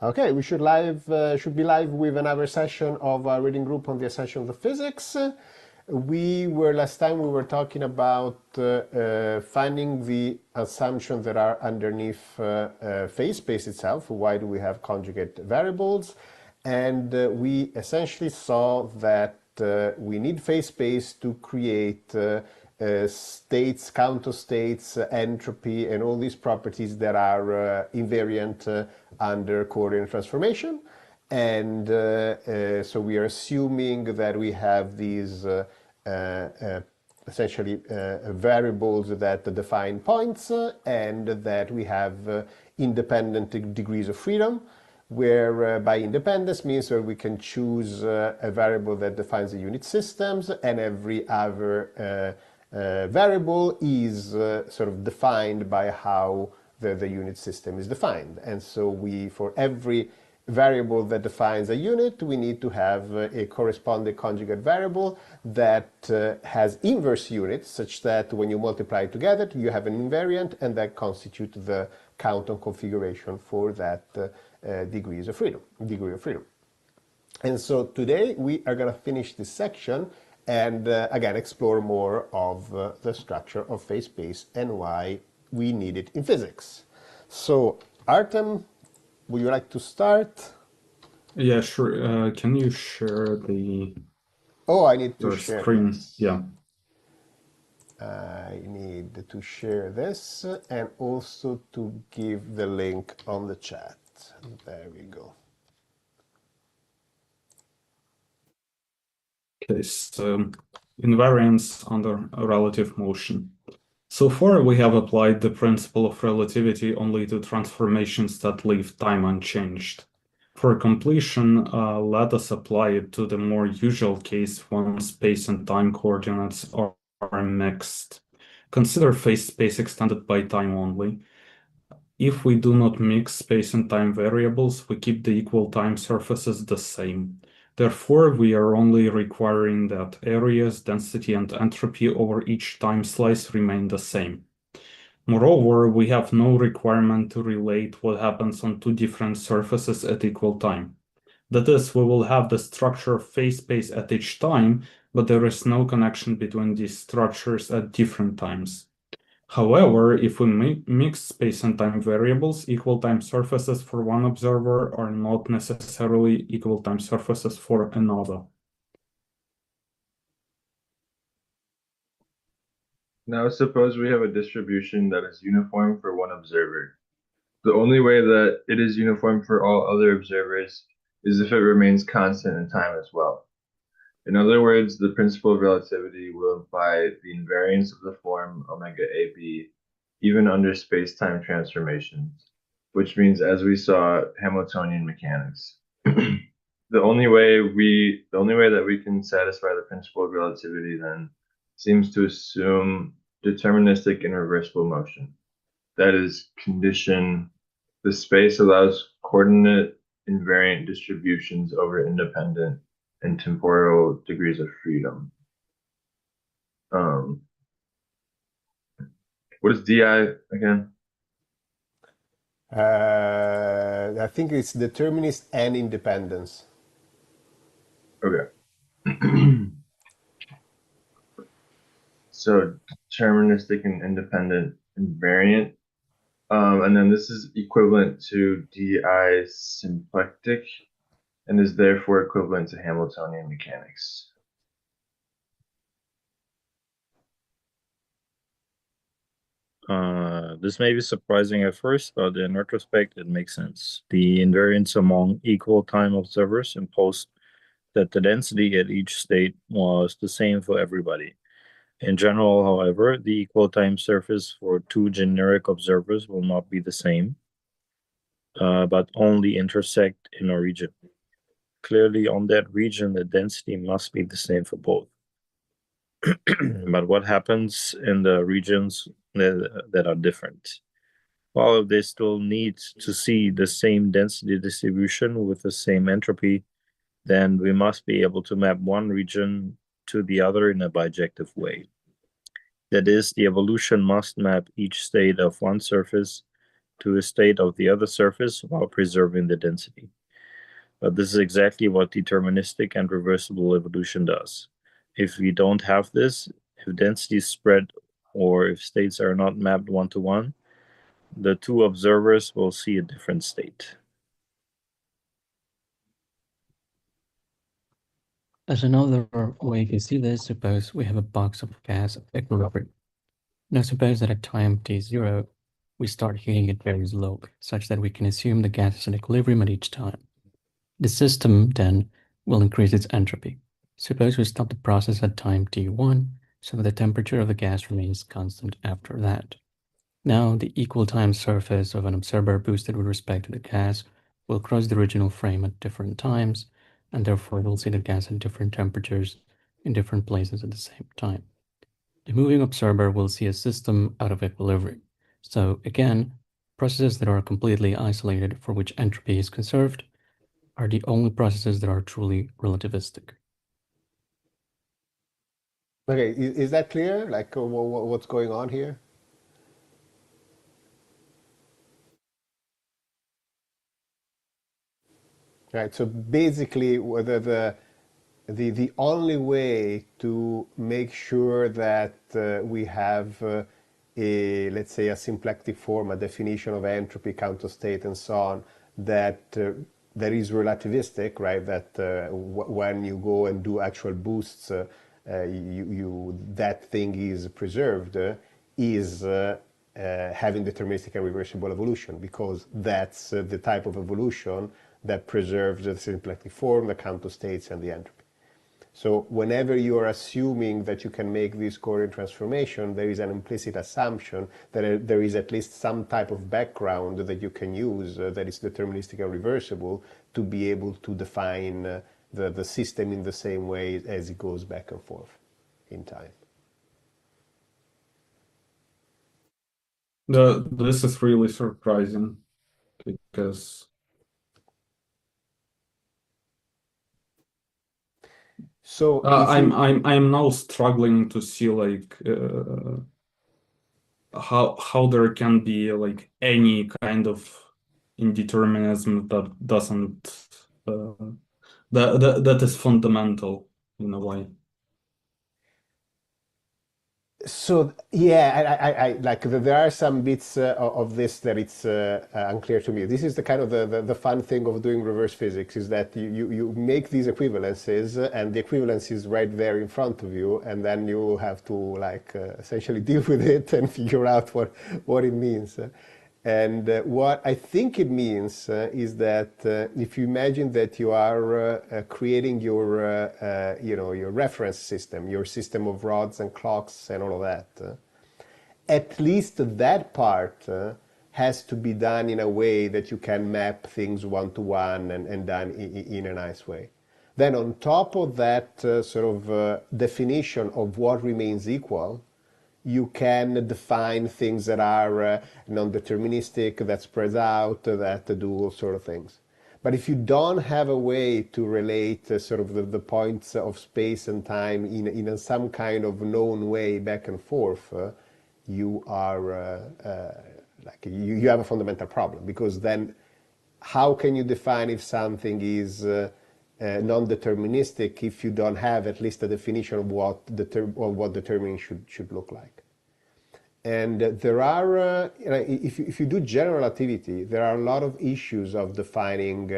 Okay, we should be live with another session of our reading group on the ascension of the physics. Last time we were talking about finding the assumptions that are underneath phase space itself. Why do we have conjugate variables? And we essentially saw that we need phase space to create states, counter states, entropy, and all these properties that are invariant under coordinate transformation. And so we are assuming that we have these essentially variables that define points and that we have independent degrees of freedom, where by independence means that we can choose a variable that defines the unit systems, and every other variable is sort of defined by how the unit system is defined. And so for every variable that defines a unit, we need to have a corresponding conjugate variable that has inverse units, such that when you multiply together, you have an invariant, and that constitutes the Count-on configuration for that degree of freedom. And so today we are going to finish this section and again explore more of the structure of phase space and why we need it in physics. So Artem, would you like to start? Yeah, sure. Can you share I need to your share screen? this. Yeah. I need to share this and also to give the link on the chat. There we go. Okay, so invariance under relative motion. So far, we have applied the principle of relativity only to transformations that leave time unchanged. For completion, let us apply it to the more usual case when space and time coordinates are mixed. Consider phase space extended by time only. If we do not mix space and time variables, we keep the equal time surfaces the same. Therefore, we are only requiring that areas, density, and entropy over each time slice remain the same. Moreover, we have no requirement to relate what happens on two different surfaces at equal time. That is, we will have the structure of phase space at each time, but there is no connection between these structures at different times. However, if we mix space and time variables, equal time surfaces for one observer are not necessarily equal time surfaces for another. Now suppose we have a distribution that is uniform for one observer. The only way that it is uniform for all other observers is if it remains constant in time as well. In other words, the principle of relativity will imply the invariance of the form omega AB even under space-time transformations, which means, as we saw, Hamiltonian mechanics. The only way that we can satisfy the principle of relativity then seems to assume deterministic and reversible motion. That is, condition the space allows coordinate invariant distributions over independent and temporal degrees of freedom. What is DI again? I think it's determinist and independence. Okay. So deterministic and independent invariant. And then this is equivalent to DI symplectic and is therefore equivalent to Hamiltonian mechanics. This may be surprising at first, but in retrospect, it makes sense. The invariance among equal time observers imposed that the density at each state was the same for everybody. In general, however, the equal time surface for two generic observers will not be the same, but only intersect in a region. Clearly, on that region, the density must be the same for both. But what happens in the regions that are different? All of this still needs to see the same density distribution with the same entropy. Then we must be able to map one region to the other in a bijective way. That is, the evolution must map each state of one surface to a state of the other surface while preserving the density. But this is exactly what deterministic and reversible evolution does. If we don't have this, if densities spread or if states are not mapped one-to-one, the two observers will see a different state. As another way to see this, suppose we have a box of gas at equilibrium. Now suppose that at time t0, we start heating it very slowly, such that we can assume the gas is in equilibrium at each time. The system then will increase its entropy. Suppose we stop the process at time t1, so the temperature of the gas remains constant after that. Now the equal time surface of an observer boosted with respect to the gas will cross the original frame at different times, and therefore we'll see the gas at different temperatures in different places at the same time. The moving observer will see a system out of equilibrium. So again, processes that are completely isolated for which entropy is conserved are the only processes that are truly relativistic. Okay, is that clear? Like what's going on here? Right, so basically whether the only way to make sure that we have let's say a symplectic form, a definition of entropy, counter state, and so on, that is relativistic, right? That when you go and do actual boosts, that thing is preserved, is having deterministic and reversible evolution, because that's the type of evolution that preserves the symplectic form, the counter states, and the entropy. So whenever you are assuming that you can make this covariant transformation, there is an implicit assumption that there is at least some type of background that you can use that is deterministic and reversible to be able to define the system in the same way as it goes back and forth in time. This is really surprising, because so I'm now struggling to see like how there can be like any kind of indeterminism that doesn't that is fundamental in a way. So yeah, I like there are some bits of this that it's unclear to me. This is the kind of the fun thing of doing reverse physics, is that you make these equivalences and the equivalence is right there in front of you, and then you have to like essentially deal with it and figure out what it means. And what I think it means is that if you imagine that you are creating your, your reference system, your system of rods and clocks and all of that, at least that part has to be done in a way that you can map things one-to-one and done in a nice way. Then on top of that sort of definition of what remains equal, you can define things that are non-deterministic, that spreads out, that do all sort of things. But if you don't have a way to relate sort of the points of space and time in some kind of known way back and forth, you are like you have a fundamental problem, because then how can you define if something is non-deterministic if you don't have at least a definition of what determining should look like? And there are, if you do general relativity, there are a lot of issues of defining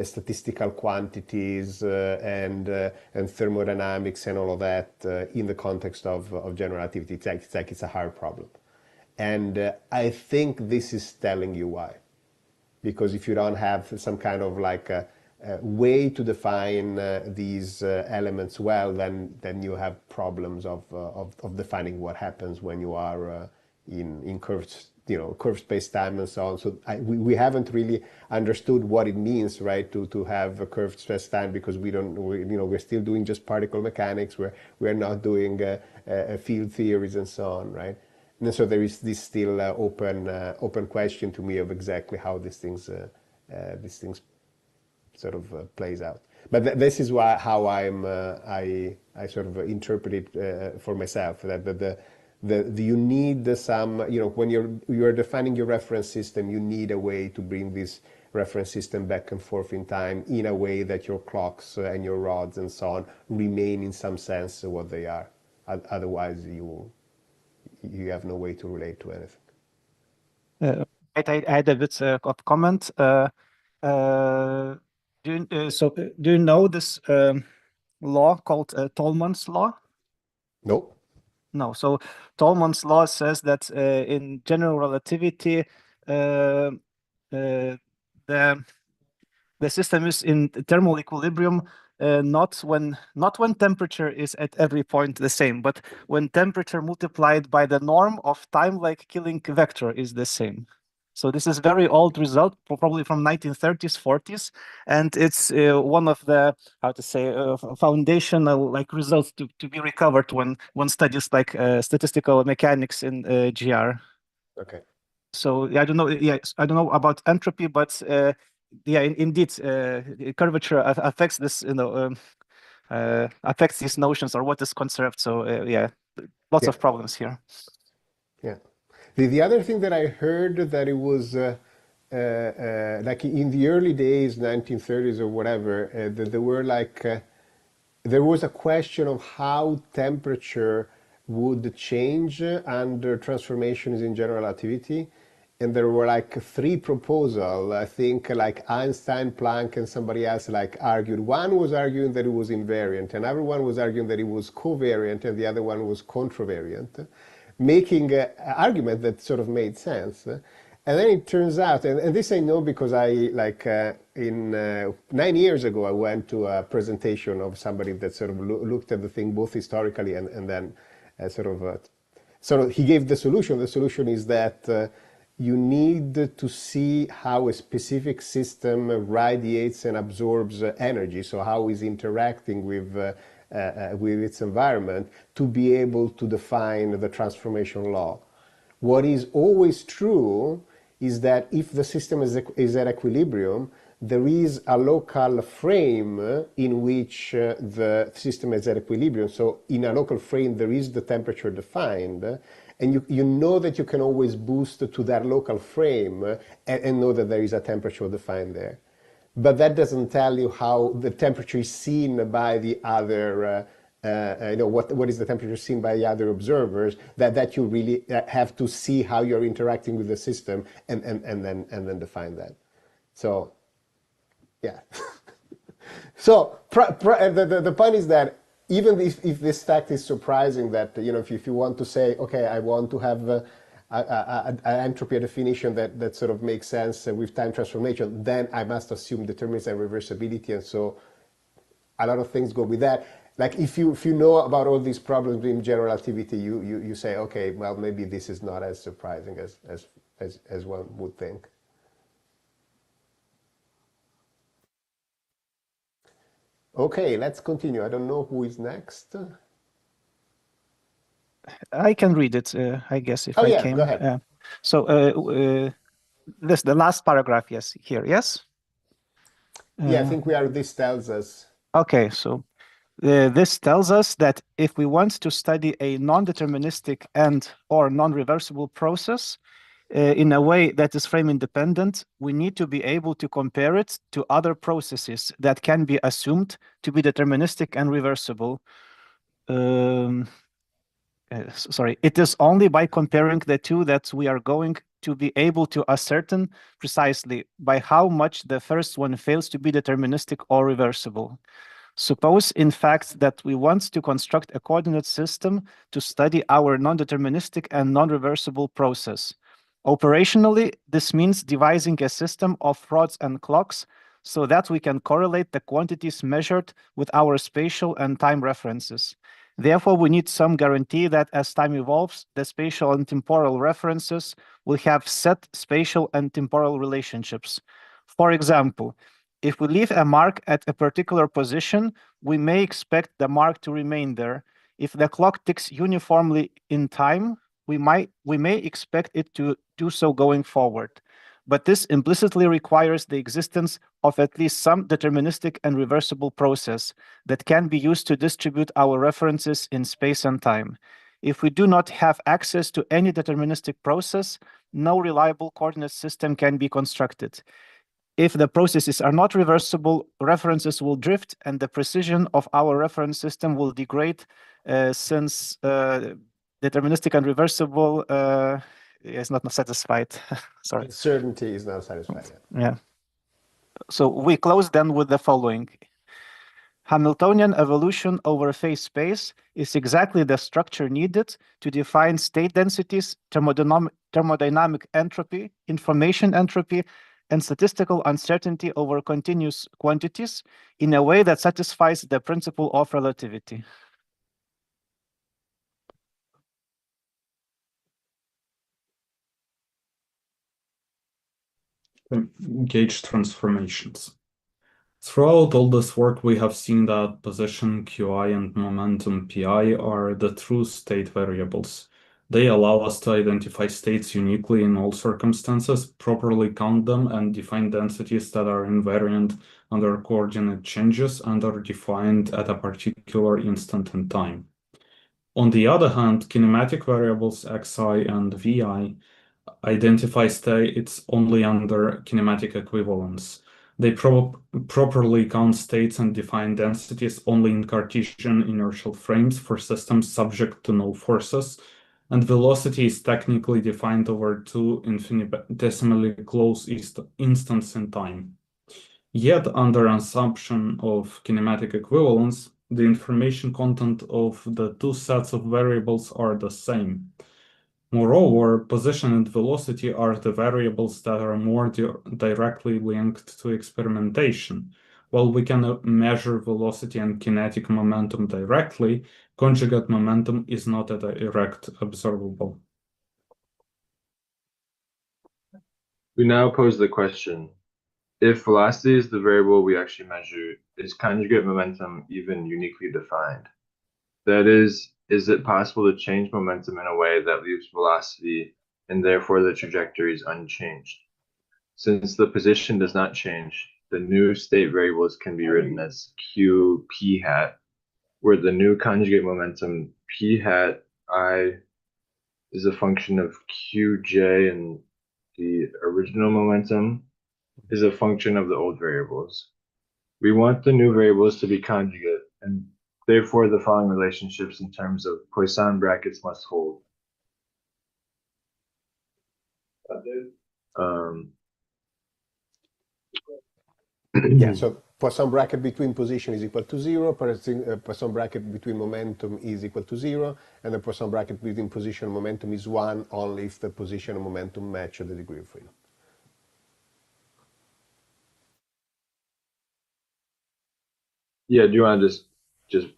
statistical quantities and thermodynamics and all of that in the context of general relativity. It's like it's a hard problem. And I think this is telling you why. Because if you don't have some kind of like a way to define these elements well, then you have problems of defining what happens when you are in curved space-time and so on. So we haven't really understood what it means, right, to have a curved space-time, because we're still doing just particle mechanics. We're not doing field theories and so on, right? And so there is this still open question to me of exactly how these things sort of plays out. But this is how I sort of interpret it for myself, that You need some, when you're defining your reference system, you need a way to bring this reference system back and forth in time in a way that your clocks and your rods and so on remain in some sense what they are. Otherwise, you have no way to relate to anything. I had a bit of comment. Do you know this law called Tolman's law? No. No. So Tolman's law says that in general relativity, the system is in thermal equilibrium not when temperature is at every point the same, but when temperature multiplied by the norm of time like killing vector is the same. So this is very old result, probably from 1930s, 40s, and it's one of the foundational results to be recovered when one studies statistical mechanics in GR. Okay. So I don't know. Yeah, I don't know about entropy, but yeah, indeed, curvature affects this. Affects these notions or what is conserved. So yeah, lots of problems here. Yeah. The other thing that I heard that it was like in the early days, 1930s or whatever, there was a question of how temperature would change under transformations in general relativity. And there were like three proposals. I think like Einstein, Planck, and somebody else argued. One was arguing that it was invariant, another one was arguing that it was covariant, and the other one was contravariant, making an argument that sort of made sense. And then it turns out, and this I know because I 9 years ago I went to a presentation of somebody that sort of looked at the thing both historically and then sort of he gave the solution. The solution is that you need to see how a specific system radiates and absorbs energy, so how it's interacting with its environment to be able to define the transformation law. What is always true is that if the system is at equilibrium, there is a local frame in which the system is at equilibrium. So in a local frame, there is the temperature defined, and you know that you can always boost to that local frame and know that there is a temperature defined there. But that doesn't tell you how the temperature is seen by the other, what is the temperature seen by the other observers, that you really have to see how you're interacting with the system and then define that. So, yeah. So the point is that even if this fact is surprising, that if you want to say, okay, I want to have an entropy definition that sort of makes sense with time transformation, then I must assume determinism and reversibility, and so a lot of things go with that. Like if you know about all these problems in general relativity, you say, okay, well, maybe this is not as surprising as one would think. Okay, let's continue. I don't know who is next. I can read it, I guess, if I can. Go ahead. This the last paragraph, yes, here, yes? Yeah, I think this tells us. Okay, so this tells us that if we want to study a non-deterministic and or non-reversible process in a way that is frame independent, we need to be able to compare it to other processes that can be assumed to be deterministic and reversible. Sorry, it is only by comparing the two that we are going to be able to ascertain precisely by how much the first one fails to be deterministic or reversible. Suppose, in fact, that we want to construct a coordinate system to study our non-deterministic and non-reversible process. Operationally, this means devising a system of rods and clocks so that we can correlate the quantities measured with our spatial and time references. Therefore, we need some guarantee that as time evolves, the spatial and temporal references will have set spatial and temporal relationships. For example, if we leave a mark at a particular position, we may expect the mark to remain there. If the clock ticks uniformly in time, we may expect it to do so going forward. But this implicitly requires the existence of at least some deterministic and reversible process that can be used to distribute our references in space and time. If we do not have access to any deterministic process, no reliable coordinate system can be constructed. If the processes are not reversible, references will drift and the precision of our reference system will degrade since deterministic and reversible is not satisfied. Sorry. Certainty is not satisfied. Yeah. So we close then with the following. Hamiltonian evolution over phase space is exactly the structure needed to define state densities, thermodynamic entropy, information entropy, and statistical uncertainty over continuous quantities in a way that satisfies the principle of relativity. Gauge transformations. Throughout all this work, we have seen that position qi and momentum pi are the true state variables. They allow us to identify states uniquely in all circumstances, properly count them, and define densities that are invariant under coordinate changes and are defined at a particular instant in time. On the other hand, kinematic variables xi and vi identify states only under kinematic equivalence. They properly count states and define densities only in Cartesian inertial frames for systems subject to no forces, and velocity is technically defined over two infinitesimally close instants in time. Yet, under assumption of kinematic equivalence, the information content of the two sets of variables are the same. Moreover, position and velocity are the variables that are more directly linked to experimentation. While we can measure velocity and kinetic momentum directly, conjugate momentum is not a direct observable. We now pose the question, if velocity is the variable we actually measure, is conjugate momentum even uniquely defined? That is it possible to change momentum in a way that leaves velocity and therefore the trajectory is unchanged? Since the position does not change, the new state variables can be written as q p hat, where the new conjugate momentum p hat I is a function of qj and the original momentum is a function of the old variables. We want the new variables to be conjugate, and therefore the following relationships in terms of Poisson brackets must hold. Yeah, so Poisson bracket between position is equal to 0, Poisson bracket between momentum is equal to 0, and the Poisson bracket between position and momentum is 1 only if the position and momentum match the degree of freedom. Yeah, do you want to just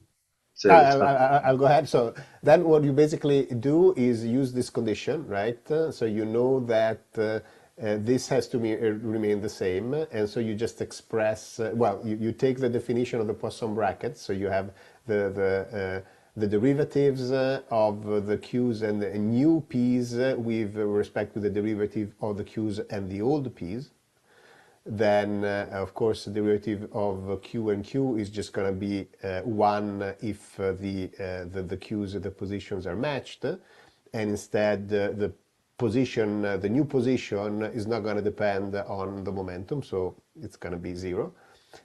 say I'll go ahead. So then what you basically do is use this condition, right? So you know that this has to remain the same, and so you just express, well, you take the definition of the Poisson bracket, so you have the derivatives of the q's and the new p's with respect to the derivative of the q's and the old p's. Then, of course, the derivative of q and q is just going to be 1 if the q's, the positions are matched, and instead the position, the new position is not going to depend on the momentum, so it's going to be 0.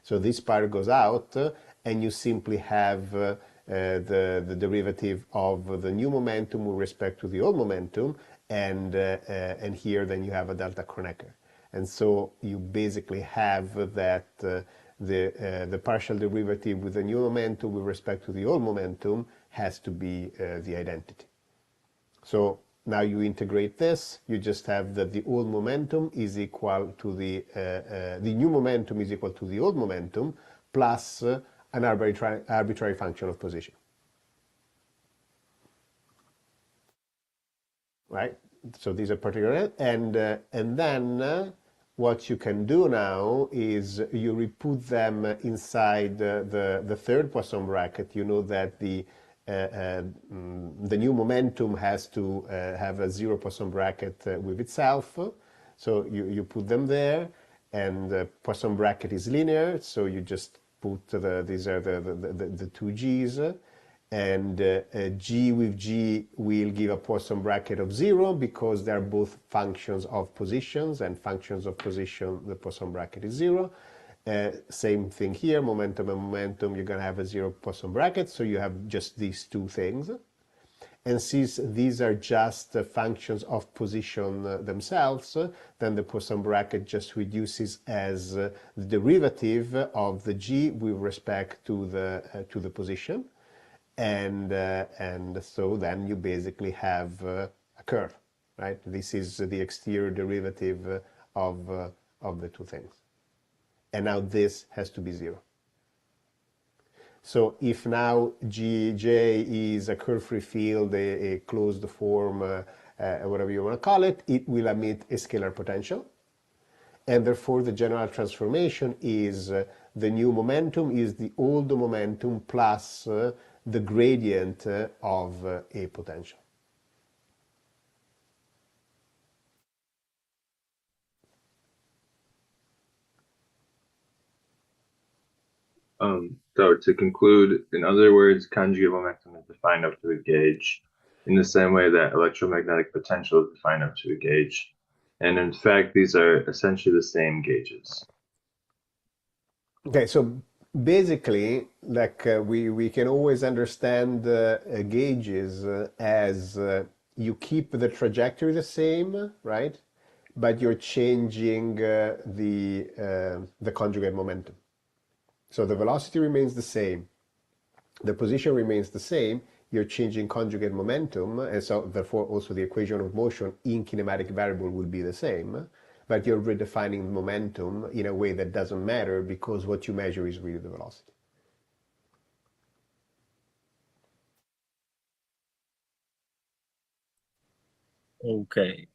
So this part goes out, and you simply have the derivative of the new momentum with respect to the old momentum, and here then you have a delta Kronecker. And so you basically have that the partial derivative with the new momentum with respect to the old momentum has to be the identity. So now you integrate this, you just have that the old momentum is equal to the new momentum is equal to the old momentum plus an arbitrary function of position. Right? So these are particular, and then what you can do now is you put them inside the third Poisson bracket. You know that the new momentum has to have a 0 Poisson bracket with itself, so you put them there, and the Poisson bracket is linear, so you just put these are the two G's, And G with G will give a Poisson bracket of 0 because they're both functions of positions, and functions of position, the Poisson bracket is 0. Same thing here, momentum and momentum, you're going to have a 0 Poisson bracket, so you have just these two things. And since these are just functions of position themselves, then the Poisson bracket just reduces as the derivative of the G with respect to the position. And so then you basically have a curve, right? This is the exterior derivative of the two things. And now this has to be 0. So if now J is a curve-free field, a closed form, whatever you want to call it, it will emit a scalar potential. And therefore the general transformation is the new momentum is the old momentum plus the gradient of a potential. So to conclude, in other words, conjugate momentum is defined up to a gauge in the same way that electromagnetic potential is defined up to a gauge. And in fact, these are essentially the same gauges. Okay, so basically, like we can always understand gauges as you keep the trajectory the same, right? But you're changing the conjugate momentum. So the velocity remains the same, the position remains the same, you're changing conjugate momentum, and so therefore also the equation of motion in kinematic variable will be the same, but you're redefining momentum in a way that doesn't matter because what you measure is really the velocity. Okay.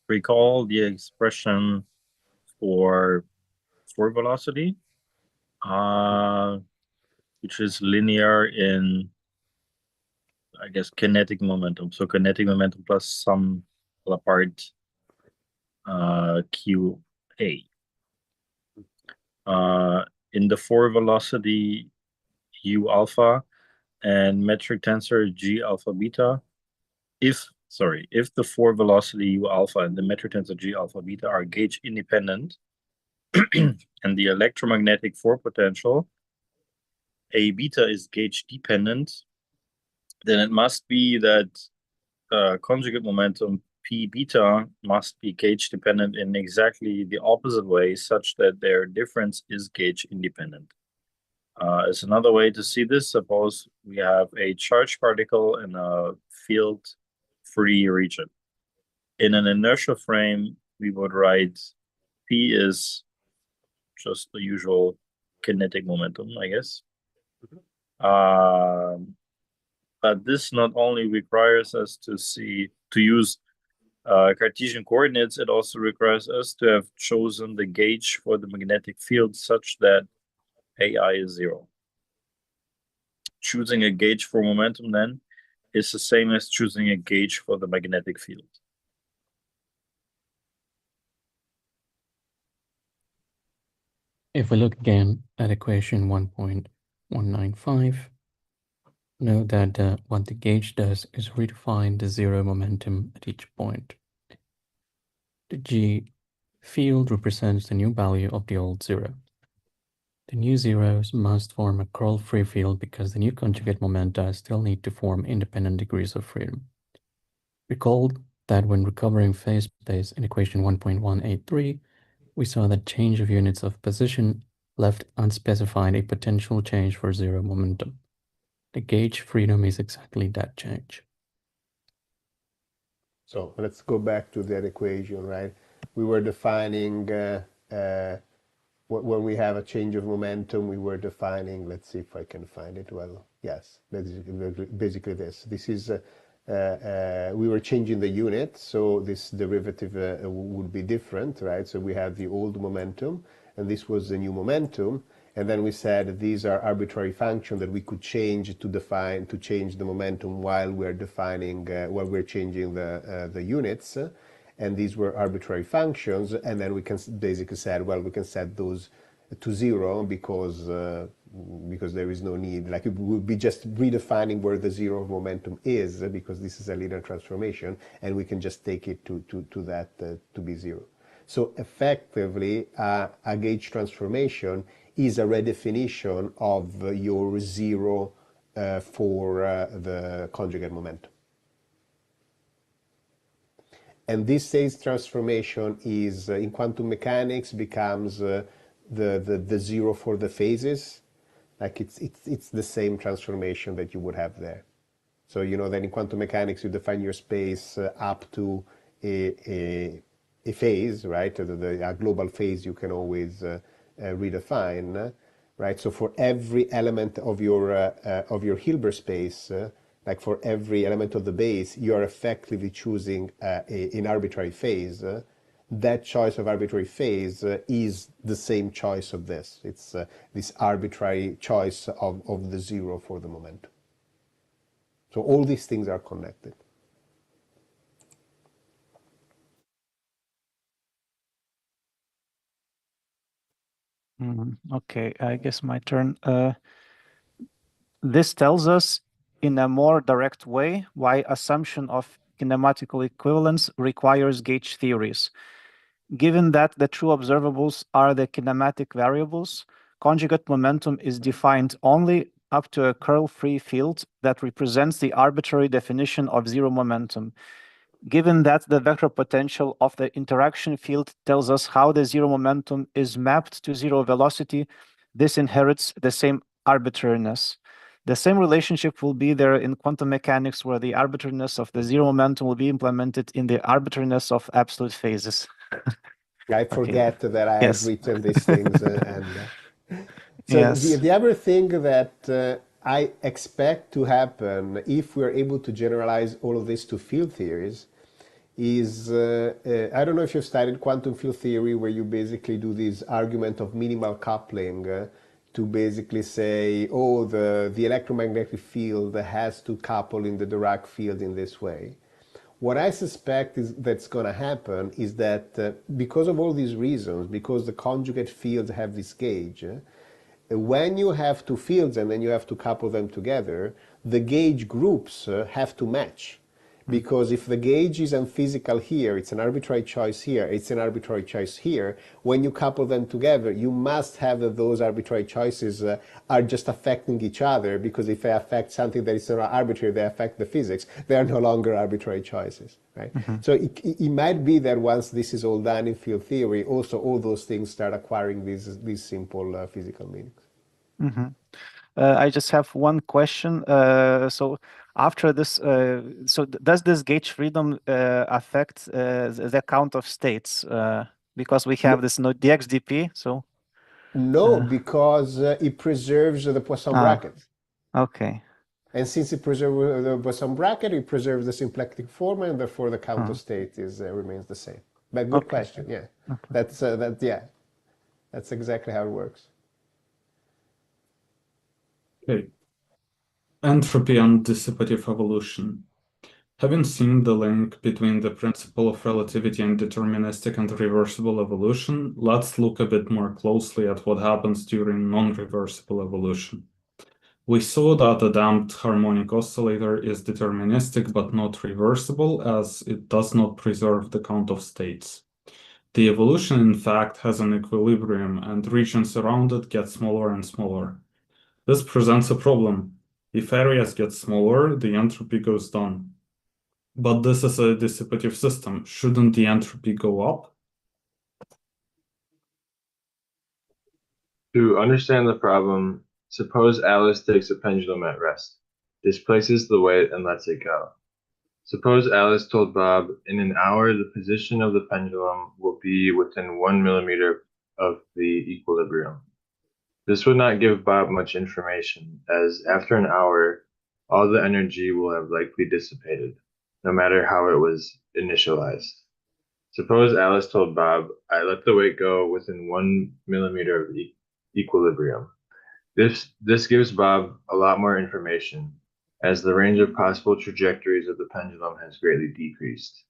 Recall the expression for velocity, which is linear in, I guess, kinetic momentum. So kinetic momentum plus some apart QA. In the for velocity U alpha and metric tensor G alpha beta, if the for velocity U alpha and the metric tensor G alpha beta are gauge independent, and the electromagnetic for potential A beta is gauge dependent, then it must be that conjugate momentum P beta must be gauge dependent in exactly the opposite way, such that their difference is gauge independent. As another way to see this, suppose we have a charged particle in a field-free region. In an inertial frame, we would write P is just the usual kinetic momentum, I guess. But this not only requires us to use Cartesian coordinates, it also requires us to have chosen the gauge for the magnetic field such that AI is 0. Choosing a gauge for momentum then is the same as choosing a gauge for the magnetic field. If we look again at equation 1.195, note that what the gauge does is redefine the 0 momentum at each point. The G field represents the new value of the old 0. The new zeros must form a curl-free field because the new conjugate momenta still need to form independent degrees of freedom. Recall that when recovering phase space in equation 1.183, we saw that change of units of position left unspecified a potential change for 0 momentum. The gauge freedom is exactly that change. So let's go back to that equation, right? We were defining, when we have a change of momentum, we were defining, let's see if I can find it well. Yes, basically this. This is, we were changing the unit, so this derivative would be different, right? So we have the old momentum, and this was the new momentum. And then we said these are arbitrary functions that we could change to change the momentum while we're defining, while we're changing the units. And these were arbitrary functions. And then we can basically said, well, we can set those to zero because there is no need. Like, it would be just redefining where the zero of momentum is, because this is a linear transformation, and we can just take it to that to be zero. So effectively, a gauge transformation is a redefinition of your zero for the conjugate momentum. And this state transformation is, in quantum mechanics, becomes the zero for the phases. Like, it's the same transformation that you would have there. So you know that in quantum mechanics you define your space up to a phase, right? A global phase you can always redefine, right? So for every element of your Hilbert space, like for every element of the base, you are effectively choosing an arbitrary phase. That choice of arbitrary phase is the same choice of this. It's this arbitrary choice of the zero for the momentum. So all these things are connected. Okay, I guess my turn. This tells us in a more direct way why assumption of kinematical equivalence requires gauge theories. Given that the true observables are the kinematic variables, conjugate momentum is defined only up to a curl-free field that represents the arbitrary definition of zero momentum. Given that the vector potential of the interaction field tells us how the zero momentum is mapped to zero velocity, this inherits the same arbitrariness. The same relationship will be there in quantum mechanics, where the arbitrariness of the zero momentum will be implemented in the arbitrariness of absolute phases. I forget that I have written these things. So the other thing that I expect to happen if we're able to generalize all of this to field theories is, I don't know if you've studied quantum field theory, where you basically do this argument of minimal coupling to basically say, oh, the electromagnetic field has to couple in the Dirac field in this way. What I suspect is that's going to happen is that because of all these reasons, because the conjugate fields have this gauge, when you have two fields and then you have to couple them together, the gauge groups have to match. Because if the gauge is unphysical here, it's an arbitrary choice here, it's an arbitrary choice here, when you couple them together, you must have that those arbitrary choices are just affecting each other, because if they affect something that is not arbitrary, they affect the physics, they are no longer arbitrary choices, right? So it might be that once this is all done in field theory, also all those things start acquiring these simple physical meanings. I just have one question. So after this, so does this gauge freedom affect the count of states? Because we have this the XDP, so... No, because it preserves the Poisson bracket. Okay. And since it preserves the Poisson bracket, it preserves the symplectic form, and therefore the count of state remains the same. But good question, yeah. Okay. That's exactly how it works. Okay. Entropy and dissipative evolution. Having seen the link between the principle of relativity and deterministic and reversible evolution, let's look a bit more closely at what happens during non-reversible evolution. We saw that a damped harmonic oscillator is deterministic but not reversible, as it does not preserve the count of states. The evolution, in fact, has an equilibrium, and regions around it get smaller and smaller. This presents a problem. If areas get smaller, the entropy goes down. But this is a dissipative system. Shouldn't the entropy go up? To understand the problem, suppose Alice takes a pendulum at rest, displaces the weight, and lets it go. Suppose Alice told Bob, in an hour, the position of the pendulum will be within 1 millimeter of the equilibrium. This would not give Bob much information, as after an hour, all the energy will have likely dissipated, no matter how it was initialized. Suppose Alice told Bob, I let the weight go within 1 millimeter of the equilibrium. This gives Bob a lot more information, as the range of possible trajectories of the pendulum has greatly decreased.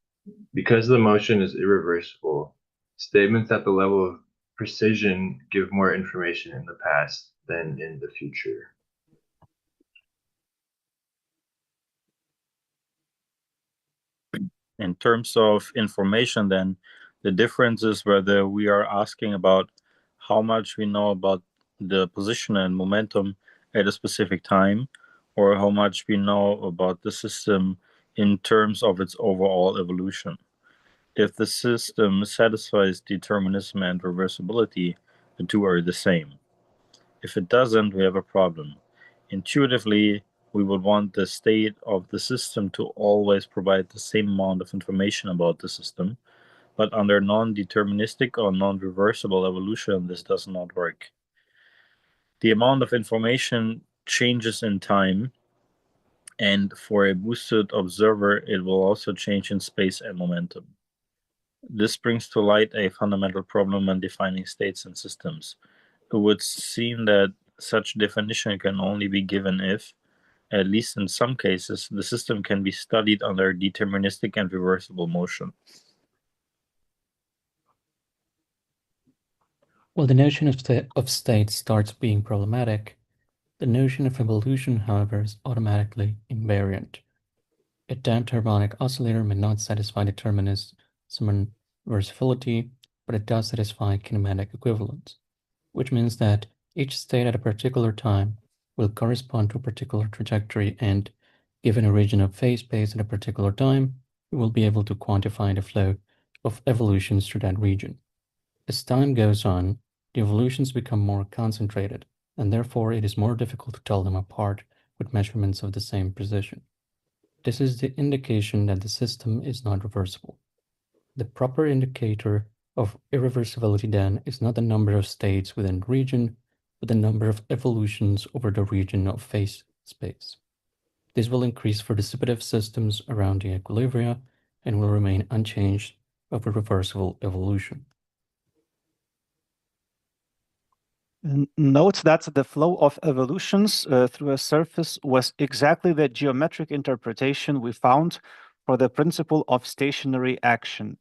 Because the motion is irreversible, statements at the level of precision give more information in the past than in the future? In terms of information, then, the difference is whether we are asking about how much we know about the position and momentum at a specific time, or how much we know about the system in terms of its overall evolution. If the system satisfies determinism and reversibility, the two are the same. If it doesn't, we have a problem. Intuitively, we would want the state of the system to always provide the same amount of information about the system, but under non-deterministic or non-reversible evolution, this does not work. The amount of information changes in time, and for a boosted observer, it will also change in space and momentum. This brings to light a fundamental problem when defining states and systems. It would seem that such definition can only be given if, at least in some cases, the system can be studied under deterministic and reversible motion. Well, the notion of state starts being problematic. The notion of evolution, however, is automatically invariant. A damped harmonic oscillator may not satisfy determinism and reversibility, but it does satisfy kinematic equivalence, which means that each state at a particular time will correspond to a particular trajectory, and given a region of phase space at a particular time, we will be able to quantify the flow of evolutions through that region. As time goes on, the evolutions become more concentrated, and therefore it is more difficult to tell them apart with measurements of the same precision. This is the indication that the system is not reversible. The proper indicator of irreversibility then is not the number of states within the region, but the number of evolutions over the region of phase space. This will increase for dissipative systems around the equilibria and will remain unchanged over reversible evolution. Note that the flow of evolutions through a surface was exactly the geometric interpretation we found for the principle of stationary action.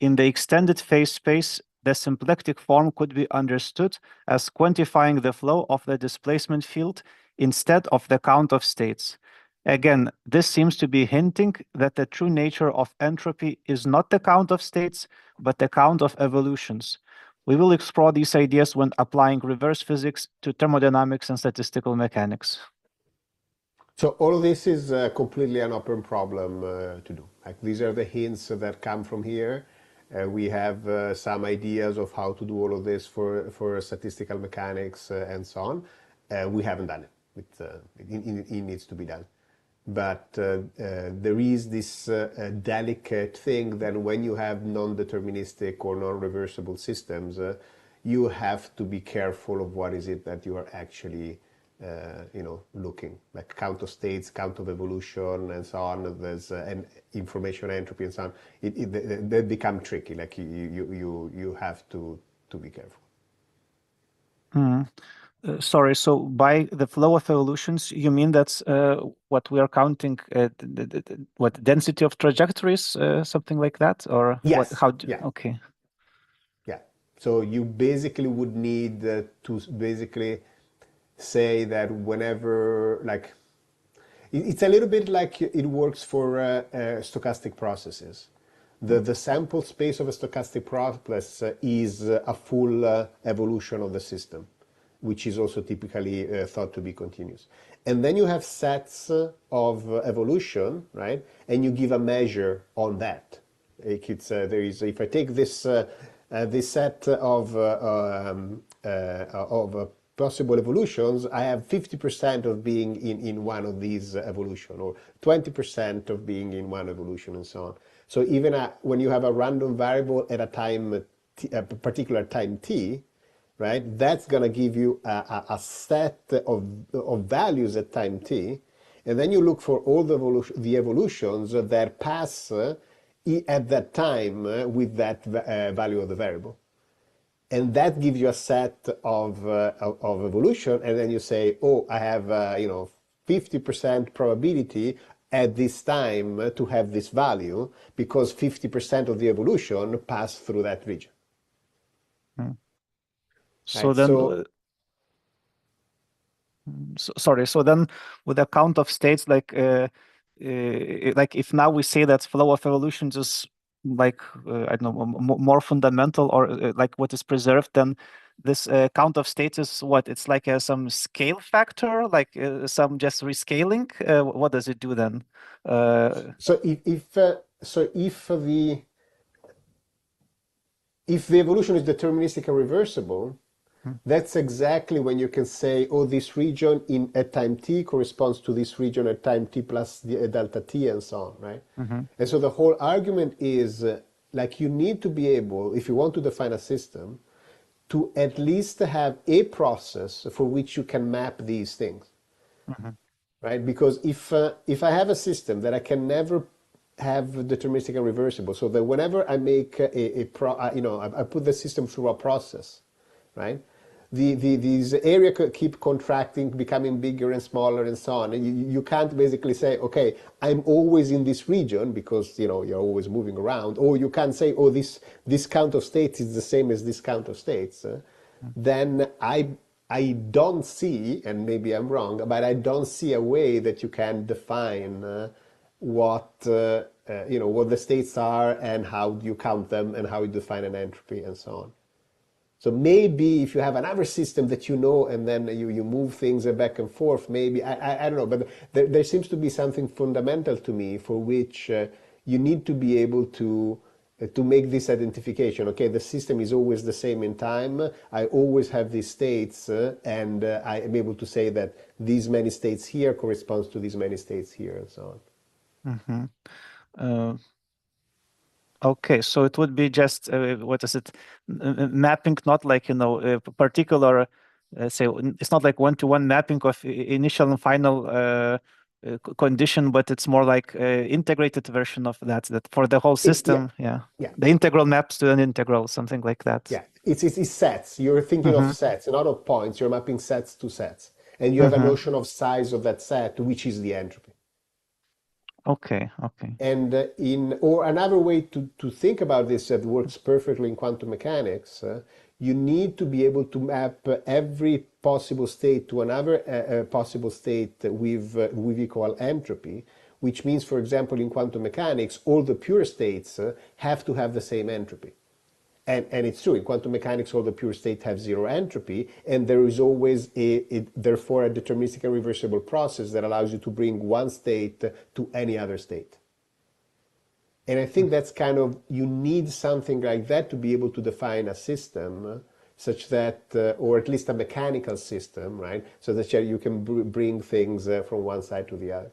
In the extended phase space, the symplectic form could be understood as quantifying the flow of the displacement field instead of the count of states. Again, this seems to be hinting that the true nature of entropy is not the count of states, but the count of evolutions. We will explore these ideas when applying reverse physics to thermodynamics and statistical mechanics. So all of this is completely an open problem to do. Like, these are the hints that come from here. We have some ideas of how to do all of this for statistical mechanics and so on. We haven't done it. It needs to be done. But there is this delicate thing that when you have non-deterministic or non-reversible systems, you have to be careful of what is it that you are actually looking, like count of states, count of evolution, and so on. There's and information entropy and so on. They become tricky. Like you have to be careful. Sorry, so by the flow of evolutions, you mean that's what we are counting, what density of trajectories, something like that, or yes. what? How? Yeah. Okay. Yeah. So you basically would need to basically say that whenever, like, it's a little bit like it works for stochastic processes. The sample space of a stochastic process is a full evolution of the system, which is also typically thought to be continuous. And then you have sets of evolution, right? And you give a measure on that. Like if I take this set of possible evolutions, I have 50% of being in one of these evolution, or 20% of being in one evolution, and so on. So even when you have a random variable at a particular time t, right, that's going to give you a set of values at time t, and then you look for all the evolutions that pass at that time with that value of the variable. And that gives you a set of evolution, and then you say, oh, I have 50% probability at this time to have this value because 50% of the evolution passed through that region. So Right, then, so- sorry. So then, with the count of states, like if now we say that flow of evolutions is like I don't know, more fundamental, or like what is preserved, then this count of states is what? It's like some scale factor, like some just rescaling. What does it do then? So if the evolution is deterministic and reversible, that's exactly when you can say, oh, this region at time t corresponds to this region at time t plus delta t and so on, right? And so the whole argument is like you need to be able, if you want to define a system, to at least have a process for which you can map these things, right? Because if I have a system that I can never have deterministic and reversible, so that whenever I make I put the system through a process, right? These area keep contracting, becoming bigger and smaller and so on. And you can't basically say, okay, I'm always in this region because you're always moving around. Or you can't say, oh, this count of states is the same as this count of states. Then I don't see, and maybe I'm wrong, but I don't see a way that you can define what the states are and how you count them and how you define an entropy and so on. So maybe if you have another system that and then you move things back and forth, maybe, I don't know, but there seems to be something fundamental to me for which you need to be able to make this identification. Okay, the system is always the same in time. I always have these states, and I am able to say that these many states here corresponds to these many states here, and so on. Okay, so it would be just what is it? Mapping, not like a particular. Say it's not like one-to-one mapping of initial and final condition, but it's more like integrated version of that for the whole system. Yeah. The integral maps to an integral, something like that. Yeah, it's sets. You're thinking of sets, not of points. You're mapping sets to sets, and you have a notion of size of that set, which is the entropy. Okay. And or another way to think about this that works perfectly in quantum mechanics, you need to be able to map every possible state to another possible state with equal entropy, which means, for example, in quantum mechanics, all the pure states have to have the same entropy. And it's true, in quantum mechanics, all the pure states have zero entropy, and there is always therefore a deterministic and reversible process that allows you to bring one state to any other state. And I think that's you need something like that to be able to define a system such that, or at least a mechanical system, right? So that you can bring things from one side to the other.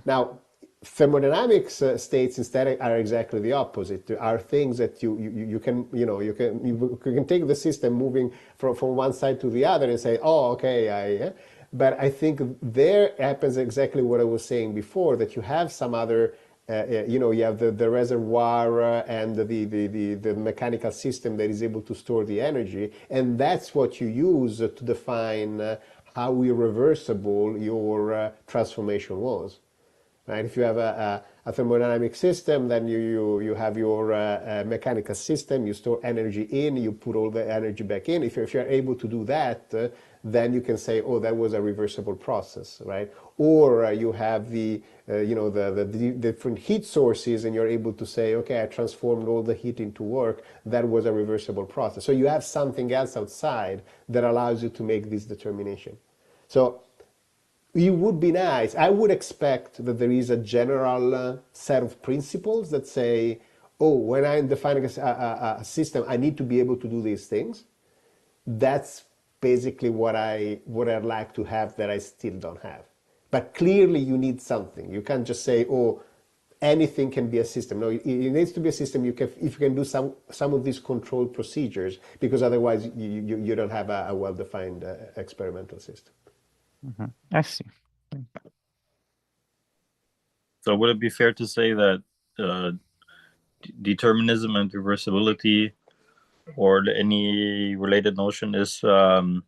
Now, thermodynamics states instead are exactly the opposite. There are things that you can take the system moving from one side to the other and say, oh, okay, but I think there happens exactly what I was saying before, that you have some other you have the reservoir and the mechanical system that is able to store the energy, and that's what you use to define how irreversible your transformation was. Right? If you have a thermodynamic system, then you have your mechanical system, you store energy in, you put all the energy back in. If you're able to do that, then you can say, oh, that was a reversible process, right? Or you have the different heat sources, and you're able to say, okay, I transformed all the heat into work. That was a reversible process. So you have something else outside that allows you to make this determination. So it would be nice. I would expect that there is a general set of principles that say, oh, when I'm defining a system, I need to be able to do these things. That's basically what I'd like to have that I still don't have. But clearly you need something. You can't just say, oh, anything can be a system. No, it needs to be a system. If you can do some of these control procedures, because otherwise you don't have a well-defined experimental system. I see. So would it be fair to say that determinism and reversibility, or any related notion, is kind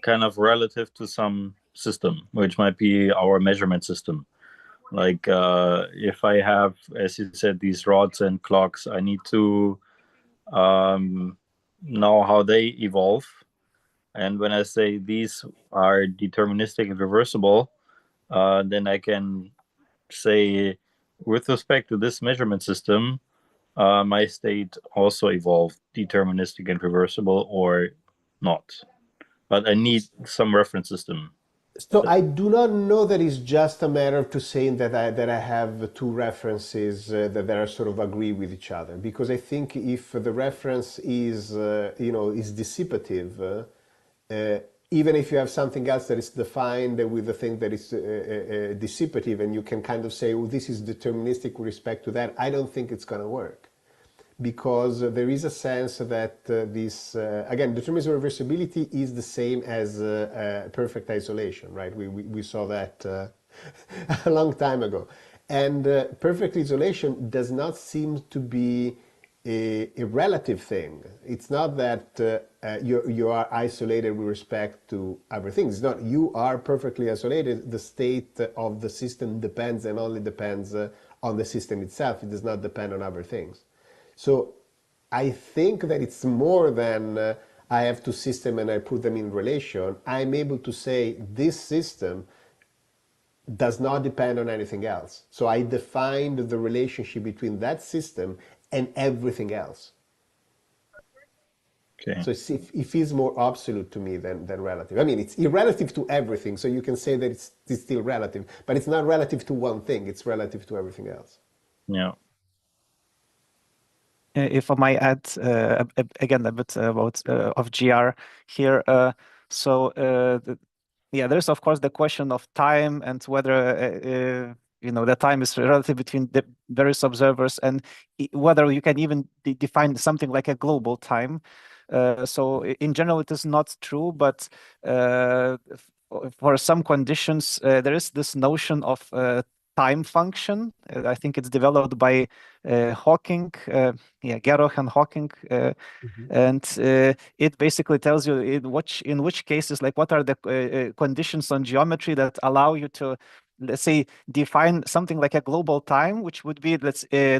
of relative to some system, which might be our measurement system? Like if I have, as you said, these rods and clocks, I need to know how they evolve. And when I say these are deterministic and reversible, then I can say, with respect to this measurement system, my state also evolved deterministic and reversible or not. But I need some reference system. So I do not know that it's just a matter of to saying that I have two references that are sort of agree with each other, because I think if the reference is is dissipative, even if you have something else that is defined with the thing that is dissipative, and you can kind of say, oh, this is deterministic with respect to that, I don't think it's going to work. Because there is a sense that this, again, determinism of reversibility is the same as perfect isolation, right? We saw that a long time ago. And perfect isolation does not seem to be a relative thing. It's not that you are isolated with respect to other things. It's not, you are perfectly isolated. The state of the system depends and only depends on the system itself. It does not depend on other things. So I think that it's more than I have two systems and I put them in relation. I'm able to say this system does not depend on anything else. So I defined the relationship between that system and everything else. Okay. So it feels more absolute to me than relative. I mean, it's irrelative to everything, so you can say that it's still relative, but it's not relative to one thing, it's relative to everything else. Yeah. If I might add again a bit about of GR here. Yeah, there's of course the question of time and whether the time is relative between the various observers, and whether you can even define something like a global time. So in general, it is not true, but for some conditions, there is this notion of time function. I think it's developed by Hawking, Geroch and Hawking, and it basically tells you in which cases, like what are the conditions on geometry that allow you to, let's say, define something like a global time, which would be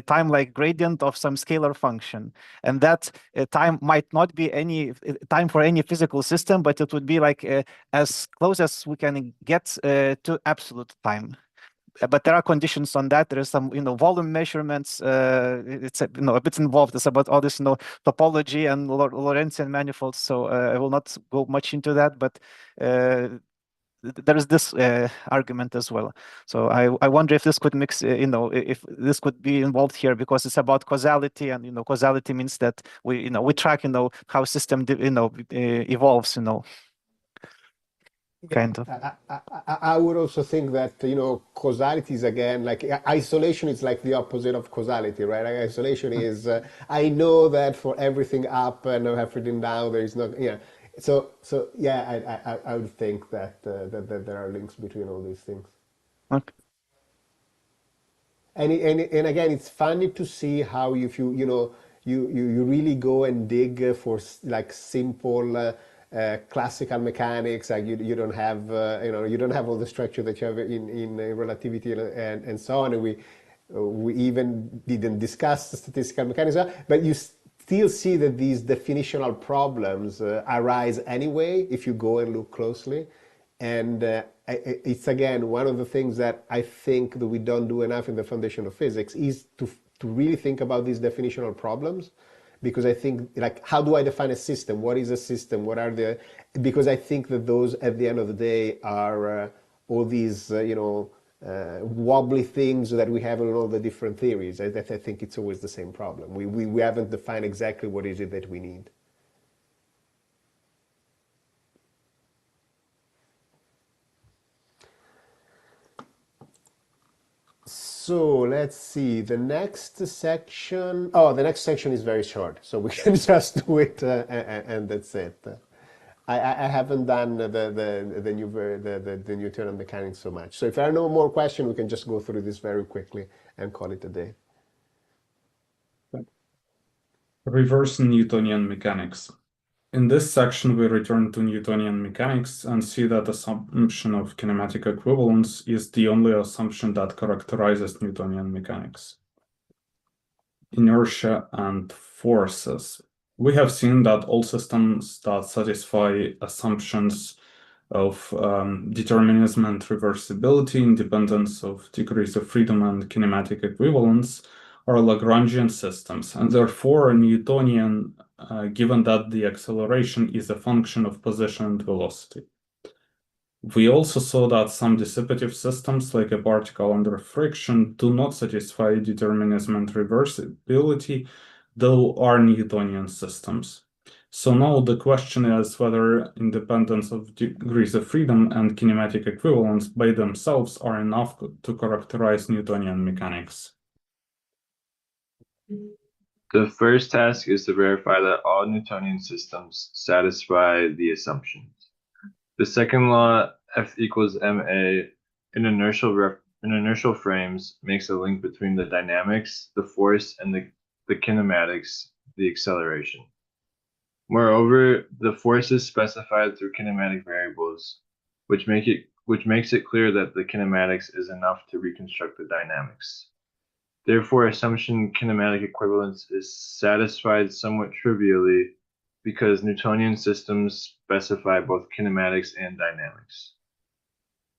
time like gradient of some scalar function, and that time might not be any time for any physical system, but it would be like as close as we can get to absolute time. But there are conditions on that. There is some, volume measurements. It's a bit involved. It's about all this, topology and Lorentzian manifolds. So I will not go much into that. But there is this argument as well. So I wonder if this could mix, if this could be involved here, because it's about causality, and causality means that we track, how system evolves, kind of. I would also think that, causality is, again, like isolation is like the opposite of causality, right? Like isolation is, I know that for everything up and everything down, there is no, So yeah, I would think that there are links between all these things. Okay. And again, it's funny to see how if you really go and dig for like simple classical mechanics, like you don't have you don't have all the structure that you have in relativity and so on. And we even didn't discuss the statistical mechanics, but you still see that these definitional problems arise anyway if you go and look closely. And it's, again, one of the things that I think that we don't do enough in the foundation of physics is to really think about these definitional problems. Because I think, like, how do I define a system? What is a system? What are the... Because I think that those, at the end of the day, are all these, wobbly things that we have in all the different theories. I think it's always the same problem. We haven't defined exactly what is it that we need. So let's see, the next section. Oh, the next section is very short, so we can just do it and that's it. I haven't done the Newtonian mechanics so much. So if there are no more questions, we can just go through this very quickly and call it a day. Reverse Newtonian mechanics. In this section, we return to Newtonian mechanics and see that assumption of kinematic equivalence is the only assumption that characterizes Newtonian mechanics. Inertia and forces. We have seen that all systems that satisfy assumptions of determinism and reversibility, independence of degrees of freedom, and kinematic equivalence are Lagrangian systems, and therefore Newtonian, given that the acceleration is a function of position and velocity. We also saw that some dissipative systems, like a particle under friction, do not satisfy determinism and reversibility, though are Newtonian systems. So now the question is whether independence of degrees of freedom and kinematic equivalence by themselves are enough to characterize Newtonian mechanics. The first task is to verify that all Newtonian systems satisfy the assumptions. The second law, F equals ma, in inertial frames, makes a link between the dynamics, the force, and the kinematics, the acceleration. Moreover, the force is specified through kinematic variables, which makes it clear that the kinematics is enough to reconstruct the dynamics. Therefore, assumption kinematic equivalence is satisfied somewhat trivially because Newtonian systems specify both kinematics and dynamics.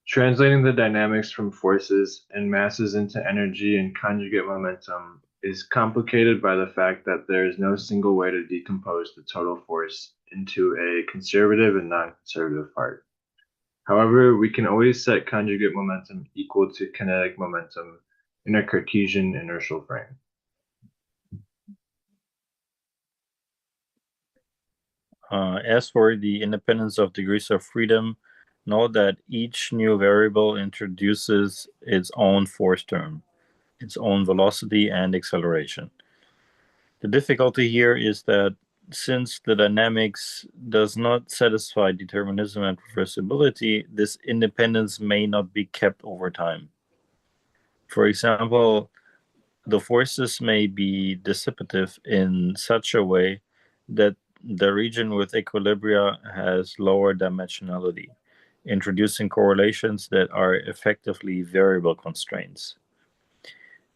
Translating the dynamics from forces and masses into energy and conjugate momentum is complicated by the fact that there is no single way to decompose the total force into a conservative and non-conservative part. However, we can always set conjugate momentum equal to kinetic momentum in a Cartesian inertial frame. As for the independence of degrees of freedom, note that each new variable introduces its own force term, its own velocity and acceleration. The difficulty here is that since the dynamics does not satisfy determinism and reversibility, this independence may not be kept over time. For example, the forces may be dissipative in such a way that the region with equilibria has lower dimensionality, introducing correlations that are effectively variable constraints.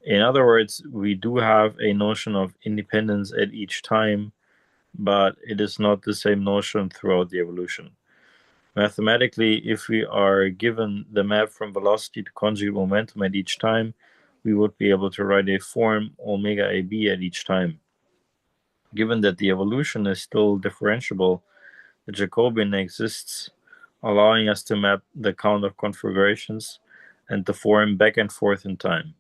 In other words, we do have a notion of independence at each time, but it is not the same notion throughout the evolution. Mathematically, if we are given the map from velocity to conjugate momentum at each time, we would be able to write a form omega AB at each time. Given that the evolution is still differentiable, the Jacobian exists, allowing us to map the count of configurations and the form back and forth in time.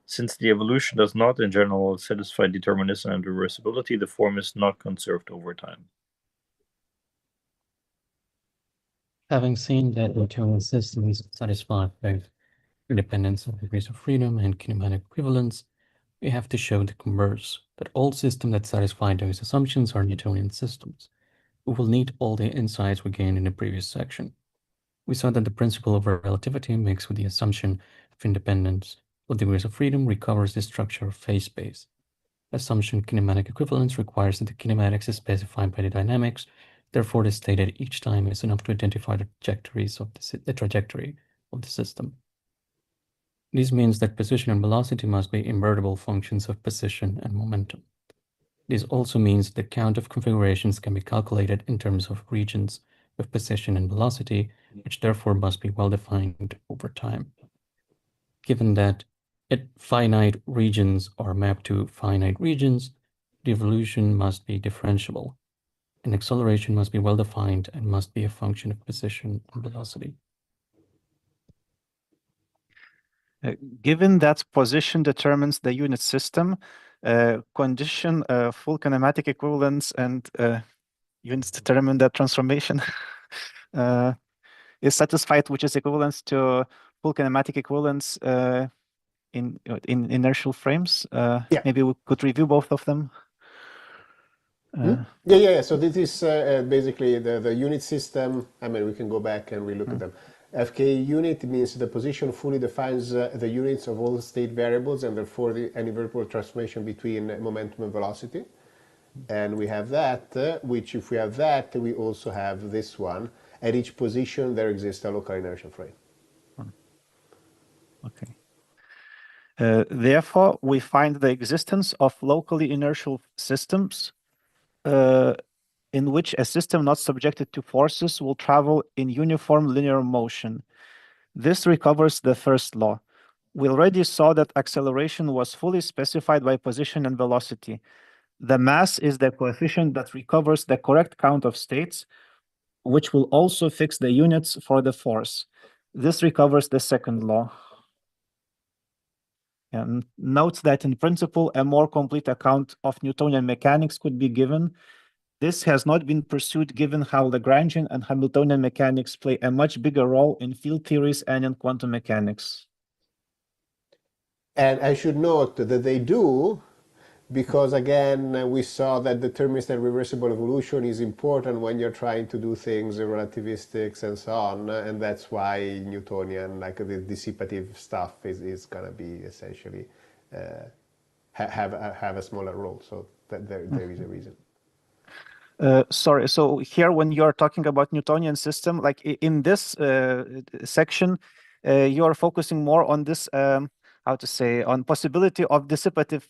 Since the evolution does not in general satisfy determinism and reversibility, the form is not conserved over time. Having seen that Newtonian systems satisfy both independence of degrees of freedom and kinematic equivalence, we have to show the converse, that all systems that satisfy those assumptions are Newtonian systems. We will need all the insights we gained in the previous section. We saw that the principle of relativity mixed with the assumption of independence of degrees of freedom recovers the structure of phase space. Assumption kinematic equivalence requires that the kinematics is specified by the dynamics. Therefore, the state at each time is enough to identify the trajectory of the system. This means that position and velocity must be invertible functions of position and momentum. This also means the count of configurations can be calculated in terms of regions of position and velocity, which therefore must be well defined over time. Given that finite regions are mapped to finite regions, the evolution must be differentiable, and acceleration must be well defined and must be a function of position and velocity. Given that position determines the unit system, condition full kinematic equivalence and units determine that transformation is satisfied, which is equivalent to full kinematic equivalence in inertial frames. Yeah. Maybe we could review both of them. Yeah. So this is basically the unit system. I mean, we can go back and relook at them. FK unit means the position fully defines the units of all state variables and therefore any vertical transformation between momentum and velocity. And we have that, which if we have that, we also have this one. At each position, there exists a local inertial frame. Okay. Therefore, we find the existence of locally inertial systems in which a system not subjected to forces will travel in uniform linear motion. This recovers the first law. We already saw that acceleration was fully specified by position and velocity. The mass is the coefficient that recovers the correct count of states, which will also fix the units for the force. This recovers the second law. And note that in principle, a more complete account of Newtonian mechanics could be given. This has not been pursued given how Lagrangian and Hamiltonian mechanics play a much bigger role in field theories and in quantum mechanics. And I should note that they do, because again, we saw that deterministic and reversible evolution is important when you're trying to do things, relativistics and so on, and that's why Newtonian, like the dissipative stuff, is gonna be essentially have a smaller role. So that there is a reason. Sorry, so here when you're talking about Newtonian system, like in this section, you are focusing more on this, how to say, on possibility of dissipative,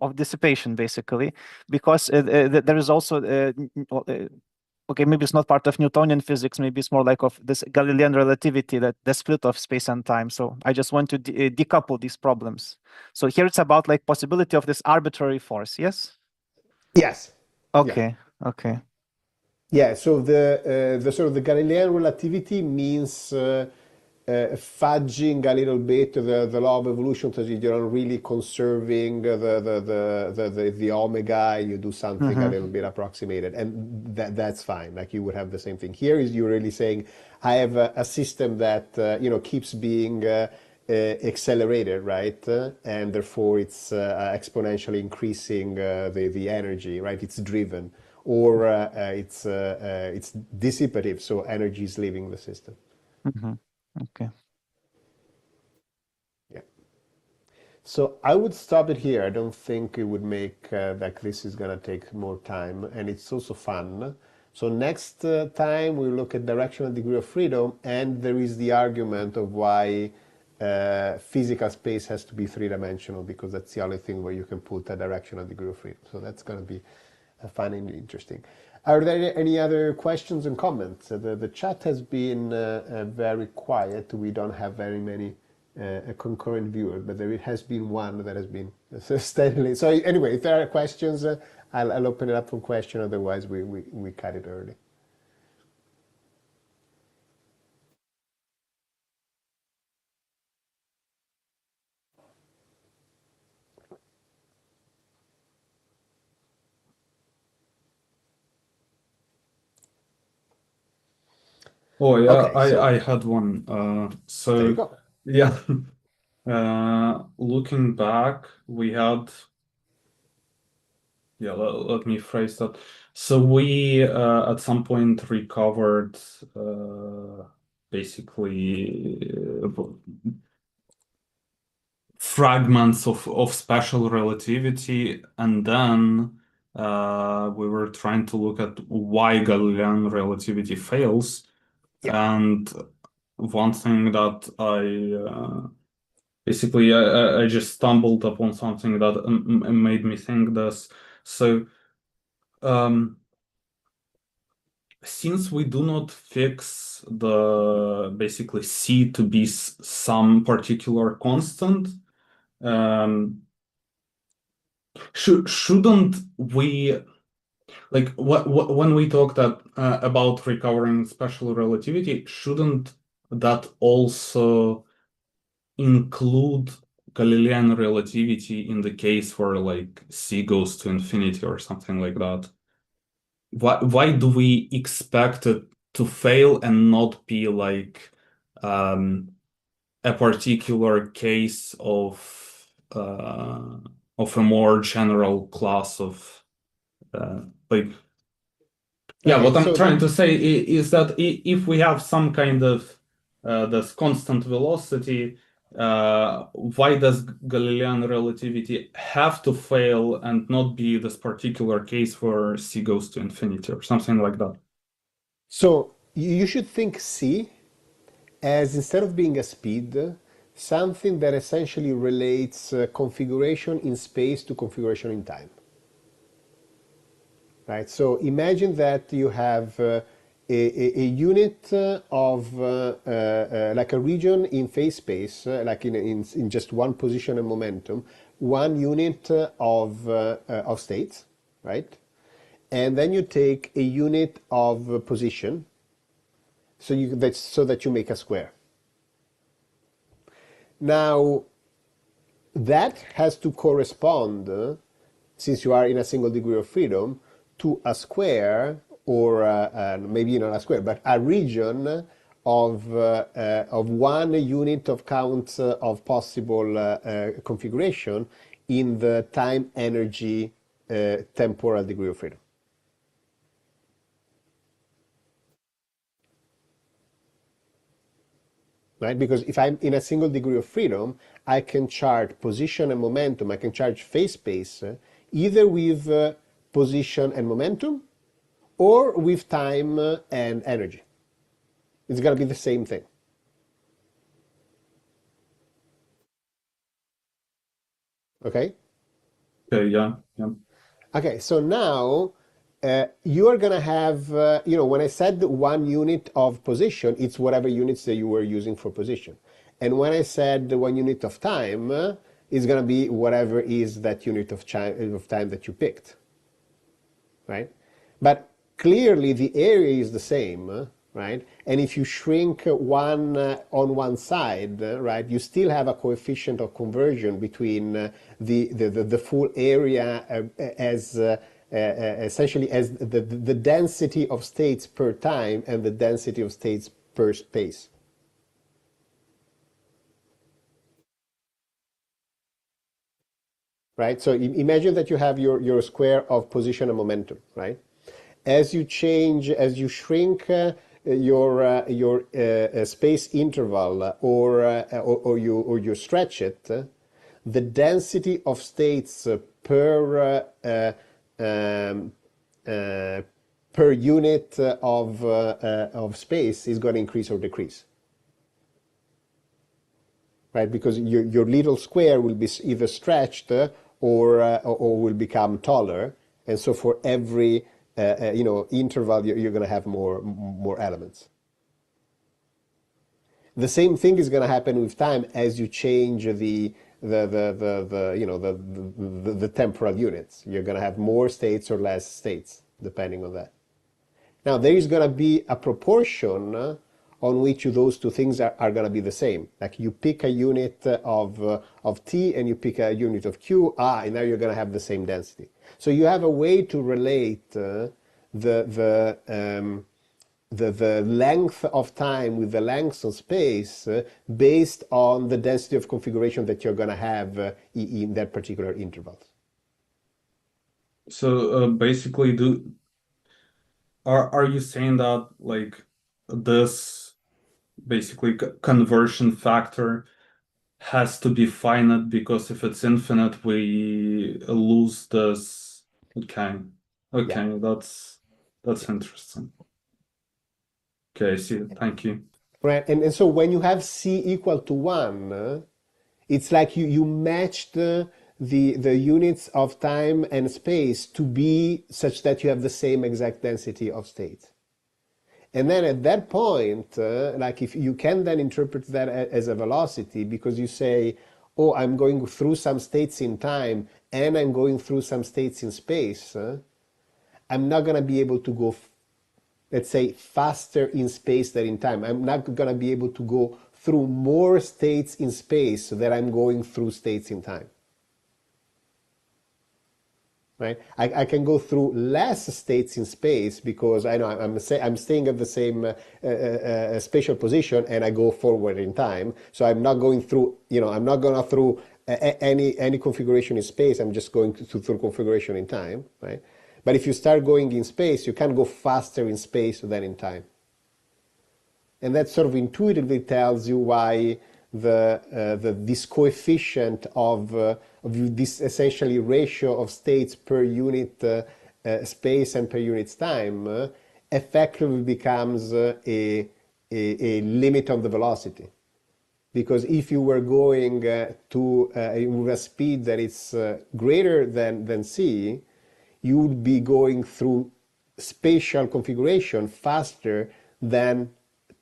of dissipation, basically, because there is also, okay, maybe it's not part of Newtonian physics, maybe it's more like of this Galilean relativity, that the split of space and time. So I just want to decouple these problems. So here it's about like possibility of this arbitrary force, yes? Yes. Okay, okay. Yeah, so the sort of the Galilean relativity means fudging a little bit the law of evolution, so you're really conserving the omega, and you do something a little bit approximated, and that's fine. Like you would have the same thing here. Is you're really saying I have a system that keeps being accelerated, right? And therefore it's exponentially increasing the energy, right? It's driven, or it's dissipative, so energy is leaving the system. Okay. Yeah. So I would stop it here. I don't think it would make like this is gonna take more time, and it's also fun. So next time we look at directional degree of freedom, and there is the argument of why physical space has to be three-dimensional, because that's the only thing where you can put a directional degree of freedom. So that's going to be fun and interesting. Are there any other questions and comments? The chat has been very quiet. We don't have very many concurrent viewers, but there has been one that has been steadily. So anyway, if there are questions, I'll open it up for question. Otherwise, we cut it early. Oh yeah, Okay, so I had one. there you go. Yeah, looking back, we had. Yeah, let me phrase that. So we at some point recovered basically fragments of special relativity, and then we were trying to look at why Galilean relativity fails. Yeah. And one thing that basically I just stumbled upon something that made me think this. So since we do not fix the basically C to be some particular constant, shouldn't we, like when we talked about recovering special relativity, shouldn't that also include Galilean relativity in the case where like C goes to infinity or something like that? Why do we expect it to fail and not be like a particular case of a more general class of like yeah, Okay, what I'm so trying to say is that if we have some kind of this constant velocity, why does Galilean relativity have to fail and not be this particular case where C goes to infinity or something like that? So you should think C as, instead of being a speed, something that essentially relates configuration in space to configuration in time. right? So imagine that you have a unit of like a region in phase space, like in just one position and momentum, one unit of states, right? And then you take a unit of position, so that you make a square. Now, that has to correspond, since you are in a single degree of freedom, to a square, or maybe not a square, but a region of one unit of count of possible configuration in the time energy temporal degree of freedom. Right? Because if I'm in a single degree of freedom, I can chart position and momentum. I can chart phase space either with position and momentum or with time and energy. It's going to be the same thing. Okay? Okay, yeah. Okay, so now you are going to have, when I said one unit of position, it's whatever units that you were using for position. And when I said 1 unit of time, it's going to be whatever is that unit of time that you picked, right? But clearly the area is the same, right? And if you shrink one on one side, right, you still have a coefficient of conversion between the full area as essentially as the density of states per time and the density of states per space. Right? So imagine that you have your square of position and momentum, right? As you shrink your space interval or you stretch it, the density of states per unit of space is going to increase or decrease. Right, because your little square will be either stretched or will become taller, and so for every interval you're going to have more elements. The same thing is going to happen with time as you change the temporal units. You're going to have more states or less states depending on that. Now there is going to be a proportion on which those two things are going to be the same. Like you pick a unit of t and you pick a unit of q, and now you're going to have the same density. So you have a way to relate the length of time with the length of space based on the density of configuration that you're going to have in that particular interval. So basically, are you saying that like this basically conversion factor has to be finite, because if it's infinite we lose this? Okay, Yeah. that's interesting. Okay, I see. Thank you. Right, and so when you have c equal to 1, it's like you matched the units of time and space to be such that you have the same exact density of states. And then at that point, like if you can then interpret that as a velocity, because you say, oh, I'm going through some states in time and I'm going through some states in space, I'm not going to be able to go, let's say, faster in space than in time. I'm not going to be able to go through more states in space than I'm going through states in time. Right? I can go through less states in space because I know I'm staying at the same spatial position and I go forward in time. So I'm not going through, I'm not going through any configuration in space. I'm just going through configuration in time, right? But if you start going in space, you can go faster in space than in time. And that sort of intuitively tells you why this coefficient of this essentially ratio of states per unit space and per unit time effectively becomes a limit on the velocity. Because if you were going with a speed that is greater than c, you would be going through spatial configuration faster than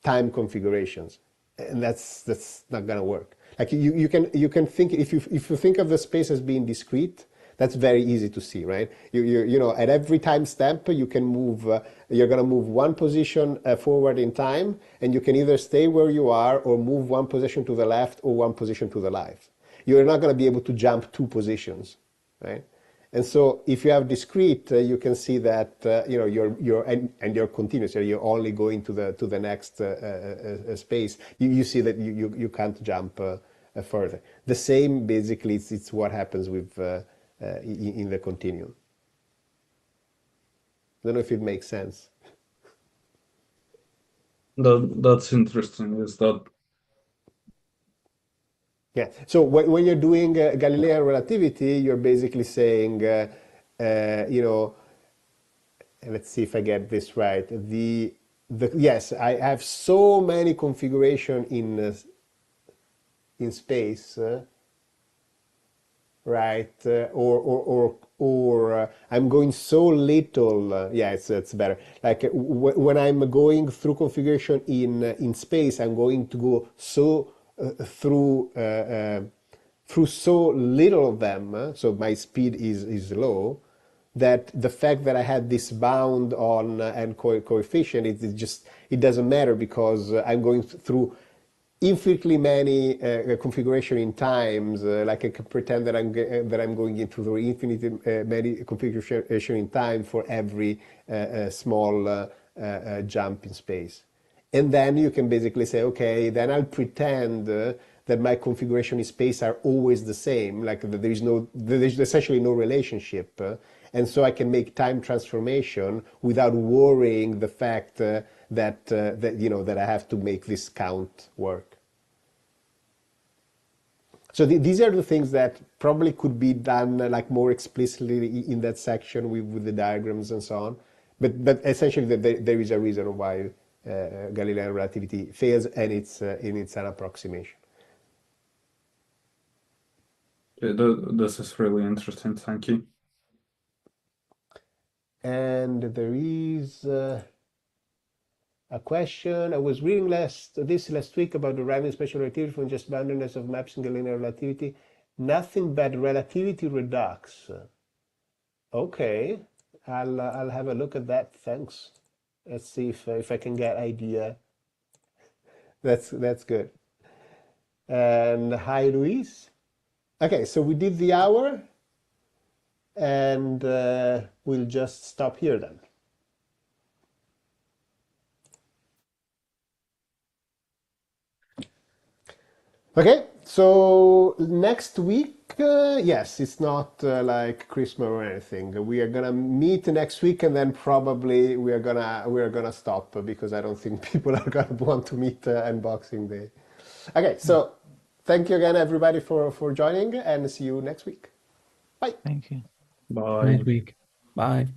time configurations, and that's not gonna work. Like you can think, if you think of the space as being discrete, that's very easy to see, right? You know, at every time step you can move, you're gonna move one position forward in time, and you can either stay where you are or move one position to the left or one position to the right. You're not gonna be able to jump two positions, right? And so if you have discrete, you can see that you know, you're continuous. You're only going to the next space. You see that you can't jump further. The same basically, it's what happens with in the continuum. I don't know if it makes sense. That's interesting. Is that Yeah. So when you're doing Galilean relativity, you're basically saying, you know, let's see if I get this right. Yes, I have so many configuration in space, right? Or I'm going so little. Yeah, it's better. Like when I'm going through configuration in space, I'm going to go so through so little of them. So my speed is low. That the fact that I had this bound on and coefficient, it doesn't matter, because I'm going through infinitely many configuration in times. Like I can pretend that I'm going into the infinite many configuration in time for every small jump in space. And then you can basically say, okay, then I'll pretend that my configuration in space are always the same, like that there's essentially no relationship. And so I can make time transformation without worrying the fact that you know, that I have to make this count work. So these are the things that probably could be done like more explicitly in that section with the diagrams and so on. But essentially there is a reason why Galilean relativity fails, and it's an approximation. this is really interesting. Thank you. And there is a question. I was reading last week about deriving special relativity from just boundedness of maps in Galilean relativity. Nothing but relativity redux. Okay, I'll have a look at that. Thanks. Let's see if I can get idea. That's good. And hi, Luis. Okay, so we did the hour, and we'll just stop here then. Okay, so next week, yes, it's not like Christmas or anything. We are gonna meet next week, and then probably we are gonna stop, because I don't think people are gonna want to meet on Boxing Day. Okay, so thank you again, everybody, for joining, and see you next week. Bye. Thank you. Bye. Nice week. Bye.